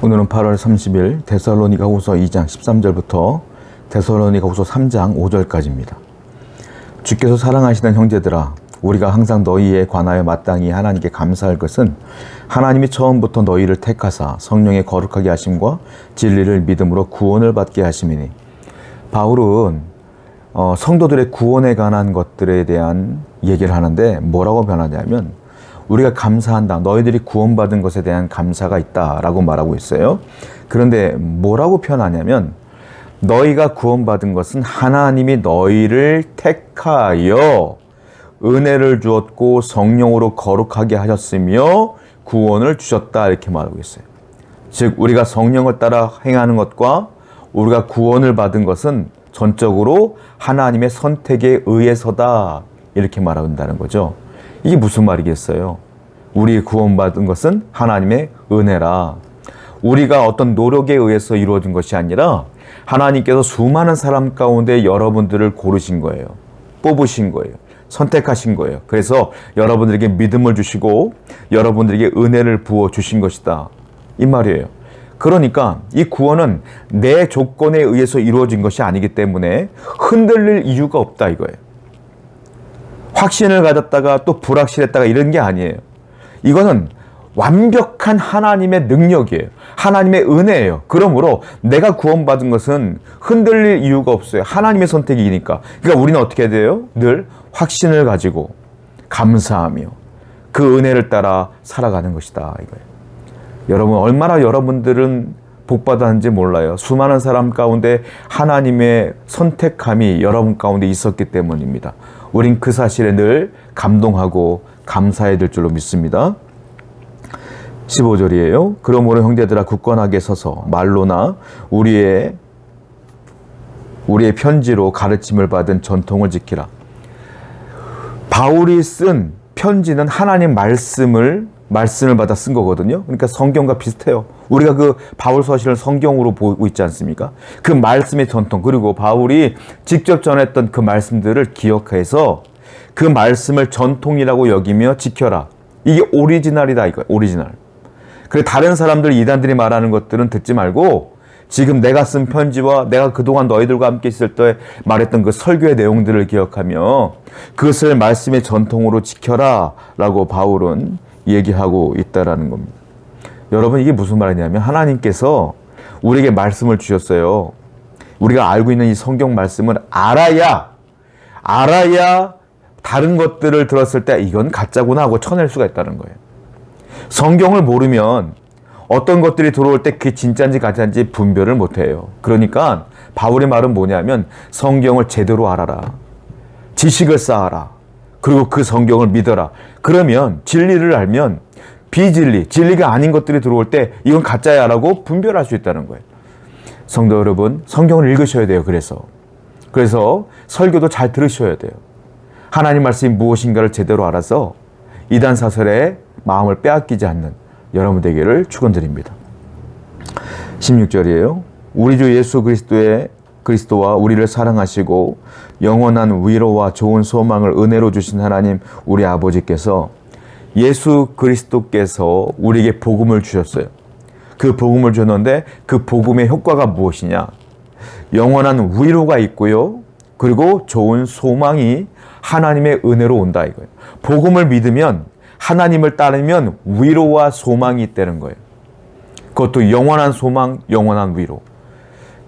오늘은 8월 30일 데살로니가후서 2장 13절부터 데살로니가후서 3장 5절까지입니다. 주께서 사랑하시는 형제들아, 우리가 항상 너희에 관하여 마땅히 하나님께 감사할 것은 하나님이 처음부터 너희를 택하사 성령의 거룩하게 하심과 진리를 믿음으로 구원을 받게 하심이니. 바울은 성도들의 구원에 관한 것들에 대한 얘기를 하는데 뭐라고 변하냐면, 우리가 감사한다, 너희들이 구원받은 것에 대한 감사가 있다라고 말하고 있어요. 그런데 뭐라고 표현하냐면, 너희가 구원받은 것은 하나님이 너희를 택하여 은혜를 주었고 성령으로 거룩하게 하셨으며 구원을 주셨다, 이렇게 말하고 있어요. 즉, 우리가 성령을 따라 행하는 것과 우리가 구원을 받은 것은 전적으로 하나님의 선택에 의해서다, 이렇게 말한다는 거죠. 이게 무슨 말이겠어요? 우리 구원받은 것은 하나님의 은혜라. 우리가 어떤 노력에 의해서 이루어진 것이 아니라 하나님께서 수많은 사람 가운데 여러분들을 고르신 거예요. 뽑으신 거예요. 선택하신 거예요. 그래서 여러분들에게 믿음을 주시고 여러분들에게 은혜를 부어 주신 것이다, 이 말이에요. 그러니까 이 구원은 내 조건에 의해서 이루어진 것이 아니기 때문에 흔들릴 이유가 없다, 이거예요. 확신을 가졌다가 또 불확실했다가 이런 게 아니에요. 이거는 완벽한 하나님의 능력이에요. 하나님의 은혜예요. 그러므로 내가 구원받은 것은 흔들릴 이유가 없어요. 하나님의 선택이니까. 그러니까 우리는 어떻게 해야 돼요? 늘 확신을 가지고 감사하며 그 은혜를 따라 살아가는 것이다, 이거예요. 여러분, 얼마나 여러분들은 복받았는지 몰라요. 수많은 사람 가운데 하나님의 선택함이 여러분 가운데 있었기 때문입니다. 우린 그 사실에 늘 감동하고 감사해야 될 줄로 믿습니다. 15절이에요. 그러므로 형제들아, 굳건하게 서서 말로나 우리의 편지로 가르침을 받은 전통을 지키라. 바울이 쓴 편지는 하나님 말씀을 받아 쓴 거거든요. 그러니까 성경과 비슷해요. 우리가 그 바울 서신을 성경으로 보고 있지 않습니까? 그 말씀의 전통, 그리고 바울이 직접 전했던 그 말씀들을 기억해서 그 말씀을 전통이라고 여기며 지켜라. 이게 오리지널이다, 이거예요. 오리지널. 그리고 다른 사람들, 이단들이 말하는 것들은 듣지 말고 지금 내가 쓴 편지와 내가 그동안 너희들과 함께 있을 때 말했던 그 설교의 내용들을 기억하며 그것을 말씀의 전통으로 지켜라 라고 바울은 얘기하고 있다라는 겁니다. 여러분, 이게 무슨 말이냐면 하나님께서 우리에게 말씀을 주셨어요. 우리가 알고 있는 이 성경 말씀을 알아야 다른 것들을 들었을 때 이건 가짜구나 하고 쳐낼 수가 있다는 거예요. 성경을 모르면 어떤 것들이 들어올 때 그게 진짜인지 가짜인지 분별을 못해요. 그러니까 바울의 말은 뭐냐면 성경을 제대로 알아라. 지식을 쌓아라. 그리고 그 성경을 믿어라. 그러면 진리를 알면 진리가 아닌 것들이 들어올 때 이건 가짜야 라고 분별할 수 있다는 거예요. 성도 여러분, 성경을 읽으셔야 돼요. 그래서 설교도 잘 들으셔야 돼요. 하나님 말씀이 무엇인가를 제대로 알아서 이단 사설에 마음을 빼앗기지 않는 여러분 되기를 축원드립니다. 16절이에요. 우리 주 예수 그리스도와 우리를 사랑하시고 영원한 위로와 좋은 소망을 은혜로 주신 하나님 우리 아버지께서 예수 그리스도께서 우리에게 복음을 주셨어요. 그 복음을 주셨는데 그 복음의 효과가 무엇이냐? 영원한 위로가 있고요. 그리고 좋은 소망이 하나님의 은혜로 온다, 이거예요. 복음을 믿으면, 하나님을 따르면 위로와 소망이 있다는 거예요. 그것도 영원한 소망, 영원한 위로.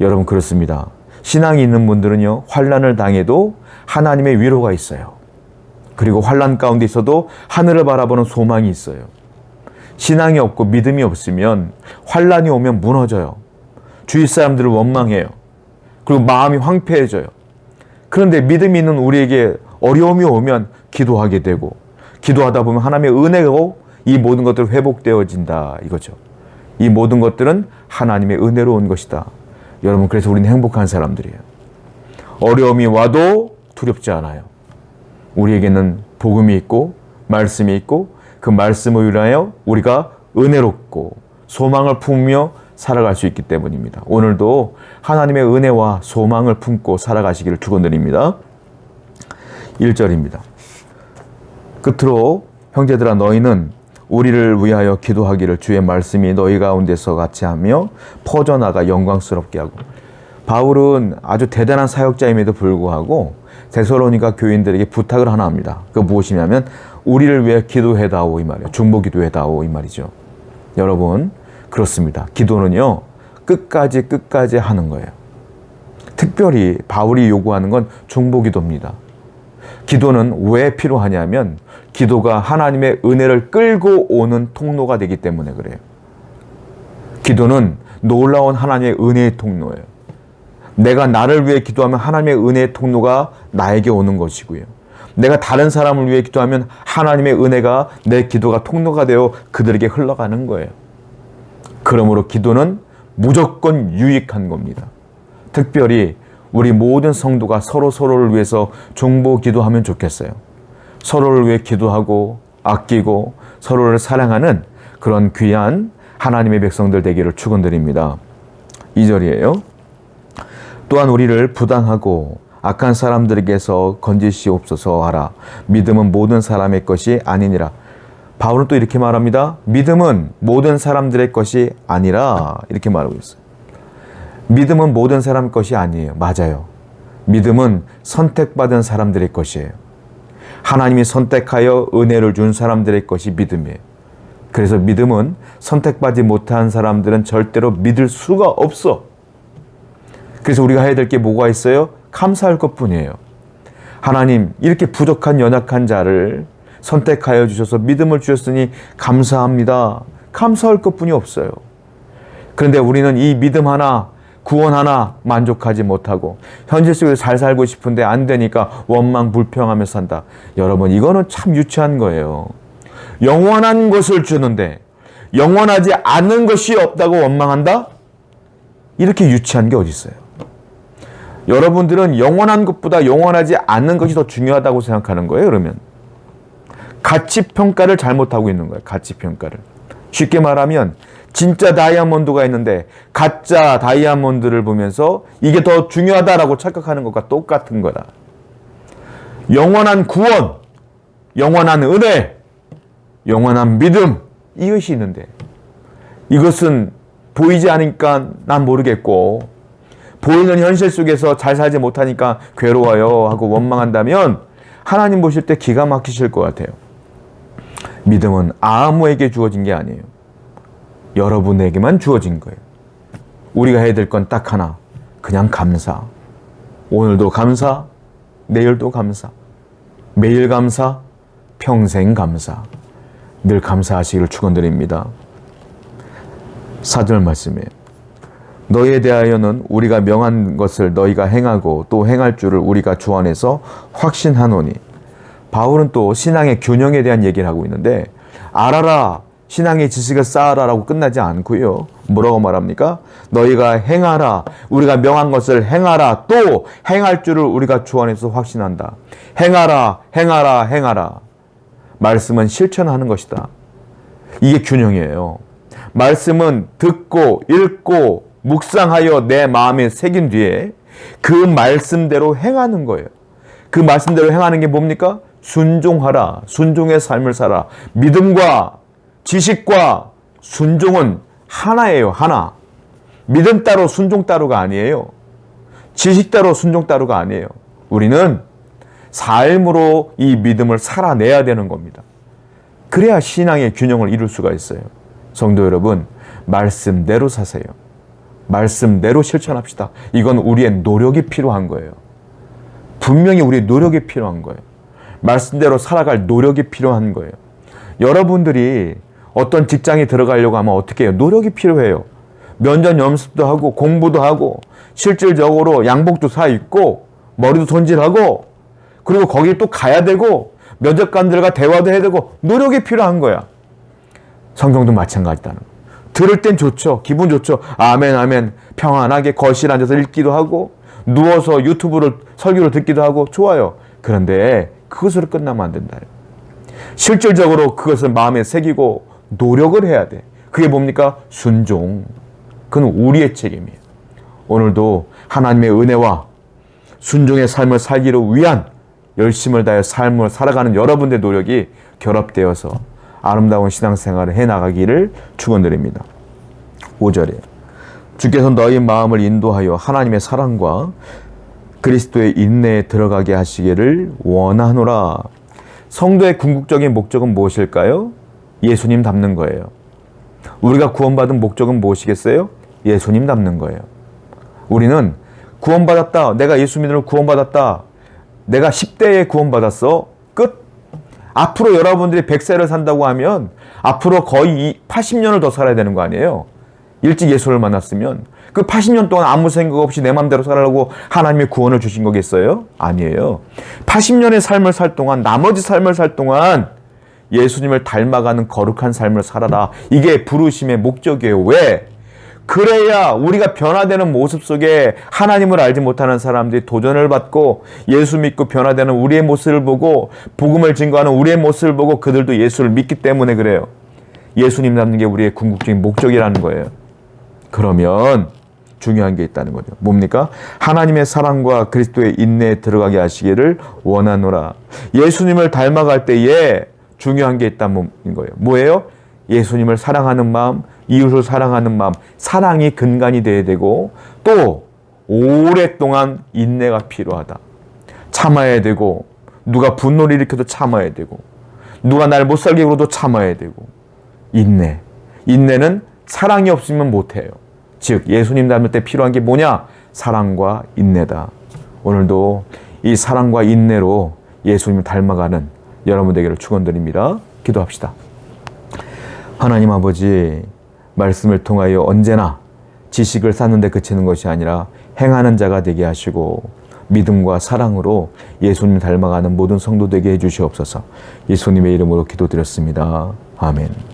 여러분, 그렇습니다. 신앙이 있는 분들은요, 환난을 당해도 하나님의 위로가 있어요. 그리고 환난 가운데 있어도 하늘을 바라보는 소망이 있어요. 신앙이 없고 믿음이 없으면 환난이 오면 무너져요. 주위 사람들을 원망해요. 그리고 마음이 황폐해져요. 그런데 믿음이 있는 우리에게 어려움이 오면 기도하게 되고, 기도하다 보면 하나님의 은혜로 이 모든 것들이 회복되어진다, 이거죠. 이 모든 것들은 하나님의 은혜로 온 것이다. 여러분, 그래서 우리는 행복한 사람들이에요. 어려움이 와도 두렵지 않아요. 우리에게는 복음이 있고 말씀이 있고 그 말씀을 위하여 우리가 은혜롭고 소망을 품으며 살아갈 수 있기 때문입니다. 오늘도 하나님의 은혜와 소망을 품고 살아가시기를 축원드립니다. 1절입니다. 끝으로 형제들아, 너희는 우리를 위하여 기도하기를 주의 말씀이 너희 가운데서 같이 하며 퍼져나가 영광스럽게 하고. 바울은 아주 대단한 사역자임에도 불구하고 데살로니가 교인들에게 부탁을 하나 합니다. 그 무엇이냐면 우리를 위해 기도해다오 이 말이에요. 중보 기도해다오 이 말이죠. 여러분 그렇습니다. 기도는요 끝까지 하는 거예요. 특별히 바울이 요구하는 건 중보 기도입니다. 기도는 왜 필요하냐면 기도가 하나님의 은혜를 끌고 오는 통로가 되기 때문에 그래요. 기도는 놀라운 하나님의 은혜의 통로예요. 내가 나를 위해 기도하면 하나님의 은혜의 통로가 나에게 오는 것이고요. 내가 다른 사람을 위해 기도하면 하나님의 은혜가 내 기도가 통로가 되어 그들에게 흘러가는 거예요. 그러므로 기도는 무조건 유익한 겁니다. 특별히 우리 모든 성도가 서로를 위해서 중보 기도하면 좋겠어요. 서로를 위해 기도하고 아끼고 서로를 사랑하는 그런 귀한 하나님의 백성들 되기를 축원드립니다. 2절이에요. 또한 우리를 부당하고 악한 사람들에게서 건지시옵소서 하라. 믿음은 모든 사람의 것이 아니니라. 바울은 또 이렇게 말합니다. 믿음은 모든 사람들의 것이 아니라 이렇게 말하고 있어요. 믿음은 모든 사람의 것이 아니에요. 맞아요. 믿음은 선택받은 사람들의 것이에요. 하나님이 선택하여 은혜를 준 사람들의 것이 믿음이에요. 그래서 믿음은 선택받지 못한 사람들은 절대로 믿을 수가 없어. 그래서 우리가 해야 될 게 뭐가 있어요? 감사할 것뿐이에요. 하나님 이렇게 부족한 연약한 자를 선택하여 주셔서 믿음을 주셨으니 감사합니다. 감사할 것뿐이 없어요. 그런데 우리는 이 믿음 하나, 구원 하나 만족하지 못하고 현실 속에서 잘 살고 싶은데 안 되니까 원망 불평하며 산다. 여러분 이거는 참 유치한 거예요. 영원한 것을 주는데 영원하지 않은 것이 없다고 원망한다? 이렇게 유치한 게 어디 있어요? 여러분들은 영원한 것보다 영원하지 않는 것이 더 중요하다고 생각하는 거예요. 그러면 가치평가를 잘못하고 있는 거예요. 가치평가를. 쉽게 말하면 진짜 다이아몬드가 있는데 가짜 다이아몬드를 보면서 이게 더 중요하다라고 착각하는 것과 똑같은 거다. 영원한 구원, 영원한 은혜, 영원한 믿음 이것이 있는데 이것은 보이지 않으니까 난 모르겠고 보이는 현실 속에서 잘 살지 못하니까 괴로워요 하고 원망한다면 하나님 보실 때 기가 막히실 것 같아요. 믿음은 아무에게 주어진 게 아니에요. 여러분에게만 주어진 거예요. 우리가 해야 될 건 딱 하나. 그냥 감사. 오늘도 감사, 내일도 감사. 매일 감사, 평생 감사. 늘 감사하시기를 축원드립니다. 4절 말씀이에요. 너희에 대하여는 우리가 명한 것을 너희가 행하고 또 행할 줄을 우리가 주 안에서 확신하노니. 바울은 또 신앙의 균형에 대한 얘기를 하고 있는데 알아라, 신앙의 지식을 쌓아라라고 끝나지 않고요. 뭐라고 말합니까? 너희가 행하라, 우리가 명한 것을 행하라, 또 행할 줄을 우리가 주 안에서 확신한다. 행하라, 행하라, 행하라. 말씀은 실천하는 것이다. 이게 균형이에요. 말씀은 듣고 읽고 묵상하여 내 마음에 새긴 뒤에 그 말씀대로 행하는 거예요. 그 말씀대로 행하는 게 뭡니까? 순종하라. 순종의 삶을 살아. 믿음과 지식과 순종은 하나예요. 하나. 믿음 따로 순종 따로가 아니에요. 지식 따로 순종 따로가 아니에요. 우리는 삶으로 이 믿음을 살아내야 되는 겁니다. 그래야 신앙의 균형을 이룰 수가 있어요. 성도 여러분, 말씀대로 사세요. 말씀대로 실천합시다. 이건 우리의 노력이 필요한 거예요. 분명히 우리의 노력이 필요한 거예요. 말씀대로 살아갈 노력이 필요한 거예요. 여러분들이 어떤 직장에 들어가려고 하면 어떻게 해요? 노력이 필요해요. 면접 연습도 하고 공부도 하고 실질적으로 양복도 사 입고 머리도 손질하고 그리고 거기 또 가야 되고 면접관들과 대화도 해야 되고 노력이 필요한 거야. 성경도 마찬가지다는 거예요. 들을 땐 좋죠. 기분 좋죠. 아멘 아멘 평안하게 거실에 앉아서 읽기도 하고 누워서 유튜브를 설교를 듣기도 하고 좋아요. 그런데 그것으로 끝나면 안 된다. 실질적으로 그것을 마음에 새기고 노력을 해야 돼. 그게 뭡니까? 순종. 그건 우리의 책임이에요. 오늘도 하나님의 은혜와 순종의 삶을 살기를 위한 열심을 다해 삶을 살아가는 여러분들의 노력이 결합되어서 아름다운 신앙생활을 해나가기를 축원드립니다. 5절에 주께서 너희 마음을 인도하여 하나님의 사랑과 그리스도의 인내에 들어가게 하시기를 원하노라. 성도의 궁극적인 목적은 무엇일까요? 예수님 닮는 거예요. 우리가 구원받은 목적은 무엇이겠어요? 예수님 닮는 거예요. 우리는 구원받았다. 내가 예수 믿으러 구원받았다. 내가 10대에 구원받았어. 끝. 앞으로 여러분들이 100세를 산다고 하면 앞으로 거의 80년을 더 살아야 되는 거 아니에요? 일찍 예수를 만났으면 그 80년 동안 아무 생각 없이 내 맘대로 살라고 하나님의 구원을 주신 거겠어요? 아니에요. 80년의 삶을 살 동안, 나머지 삶을 살 동안 예수님을 닮아가는 거룩한 삶을 살아라. 이게 부르심의 목적이에요. 왜? 그래야 우리가 변화되는 모습 속에 하나님을 알지 못하는 사람들이 도전을 받고 예수 믿고 변화되는 우리의 모습을 보고 복음을 증거하는 우리의 모습을 보고 그들도 예수를 믿기 때문에 그래요. 예수님 닮는 게 우리의 궁극적인 목적이라는 거예요. 그러면 중요한 게 있다는 거죠. 뭡니까? 하나님의 사랑과 그리스도의 인내에 들어가게 하시기를 원하노라. 예수님을 닮아갈 때에 중요한 게 있다는 거예요. 뭐예요? 예수님을 사랑하는 마음, 이웃을 사랑하는 마음, 사랑이 근간이 돼야 되고 또 오랫동안 인내가 필요하다. 참아야 되고 누가 분노를 일으켜도 참아야 되고 누가 날 못 살게 굴어도 참아야 되고 인내. 인내는 사랑이 없으면 못해요. 즉 예수님 닮을 때 필요한 게 뭐냐? 사랑과 인내다. 오늘도 이 사랑과 인내로 예수님을 닮아가는 여러분 되기를 축원드립니다. 기도합시다. 하나님 아버지, 말씀을 통하여 언제나 지식을 쌓는 데 그치는 것이 아니라 행하는 자가 되게 하시고 믿음과 사랑으로 예수님 닮아가는 모든 성도 되게 해주시옵소서. 예수님의 이름으로 기도드렸습니다. 아멘.